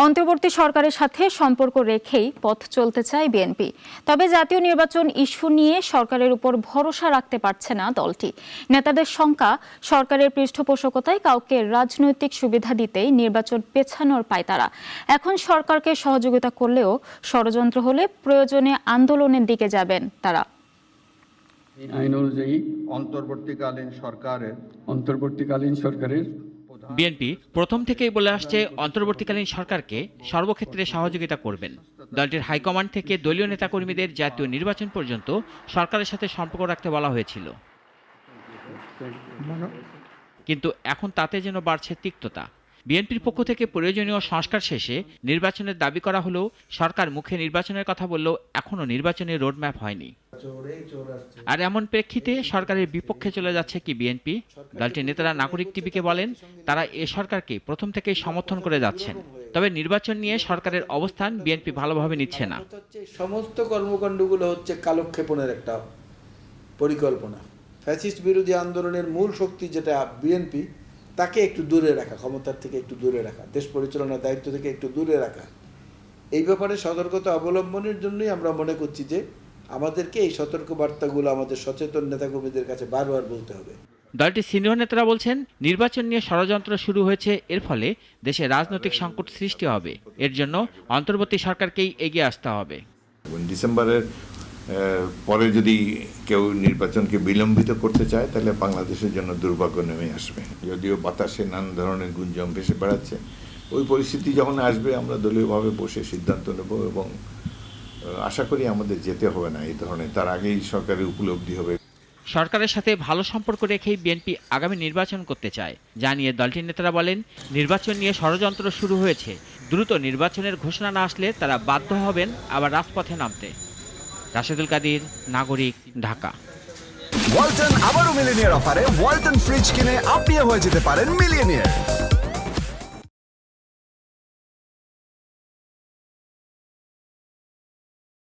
অন্তর্বর্তী সরকারের সাথে সম্পর্ক রেখেই পথ চলতে চায় বিএনপি। তবে জাতীয় নির্বাচন ইস্যু নিয়ে সরকারের উপর ভরসা রাখতে পারছে না দলটি। নেতাদের শঙ্কা, সরকারের পৃষ্ঠপোষকতায় কাউকে রাজনৈতিক সুবিধা দিতেই নির্বাচন পেছানোর পায় তারা। এখন সরকারকে সহযোগিতা করলেও ষড়যন্ত্র হলে প্রয়োজনে আন্দোলনের দিকে যাবেন তারা। আইন অনুযায়ী অন্তর্বর্তীকালীন সরকারের বিএনপি প্রথম থেকেই বলে আসছে অন্তর্বর্তীকালীন সরকারকে সর্বক্ষেত্রে সহযোগিতা করবেন। দলটির হাইকমান্ড থেকে দলীয় নেতাকর্মীদের জাতীয় নির্বাচন পর্যন্ত সরকারের সাথে সম্পর্ক রাখতে বলা হয়েছিল, কিন্তু এখন তাতে যেন বাড়ছে তিক্ততা। বিএনপির পক্ষ থেকে প্রয়োজনীয় সংস্কার শেষে নির্বাচনের দাবি করা হলেও সরকার মুখে নির্বাচনের কথা বললেও এখনো নির্বাচনের রোডম্যাপ হয়নি। আর এমন প্রেক্ষিতে সরকারের বিপক্ষে চলে যাচ্ছে কি বিএনপি? দলটির নেতারা নাগরিক টিভিকে বলেন, তারা এ সরকারকে প্রথম থেকেই সমর্থন করে যাচ্ছেন, তবে নির্বাচন নিয়ে সরকারের অবস্থান বিএনপি ভালোভাবে নিচ্ছে না। সমস্ত কর্মকাণ্ডগুলো হচ্ছে কালক্ষেপণের একটা পরিকল্পনা। ফ্যাসিস্ট বিরোধী আন্দোলনের মূল শক্তি যেটা বিএনপি, তাকে একটু দূরে রাখা, ক্ষমতার থেকে একটু দূরে রাখা, দেশ পরিচালনার দায়িত্ব থেকে একটু দূরে রাখা, এই ব্যাপারে সতর্কতা অবলম্বনের জন্যই আমরা মনে করছি যে আমাদেরকে এই সতর্ক বার্তাগুলো আমাদের সচেতন নেতাকর্মীদের কাছে বারবার বলতে হবে। দলটির সিনিয়র নেতারা বলছেন, নির্বাচন নিয়ে ষড়যন্ত্র শুরু হয়েছে, এর ফলে দেশে রাজনৈতিক সংকট সৃষ্টি হবে। এর জন্য অন্তর্বর্তী সরকারকেই এগিয়ে আসতে হবে। ডিসেম্বরের পরে যদি কেউ নির্বাচনকে বিলম্বিত করতে চায়, তাহলে বাংলাদেশের জন্য দুর্ভাগ্য নেমে আসবে। যদিও বাতাসে নানা ধরনের গুঞ্জন ভেসে বেড়াচ্ছে, ওই পরিস্থিতি যখন আসবে আমরা দলীয়ভাবে বসে সিদ্ধান্ত নেব এবং আশা করি আমাদের যেতে হবে না এই ধরনের, তার আগেই সরকারের উপলব্ধি হবে। সরকারের সাথে ভালো সম্পর্ক রেখেই বিএনপি আগামী নির্বাচন করতে চায় জানিয়ে দলটির নেতারা বলেন, নির্বাচন নিয়ে ষড়যন্ত্র শুরু হয়েছে, দ্রুত নির্বাচনের ঘোষণা না আসলে তারা বাধ্য হবেন আবার রাজপথে নামতে। রাশেদুল কাদির, নাগরিক, ঢাকা। ওয়ালটন আবারও মিলিনিয়ার অফারে ওয়ালটন ফ্রিজ কিনে আপনিও হয়ে যেতে পারেন মিলিয়নিয়ার।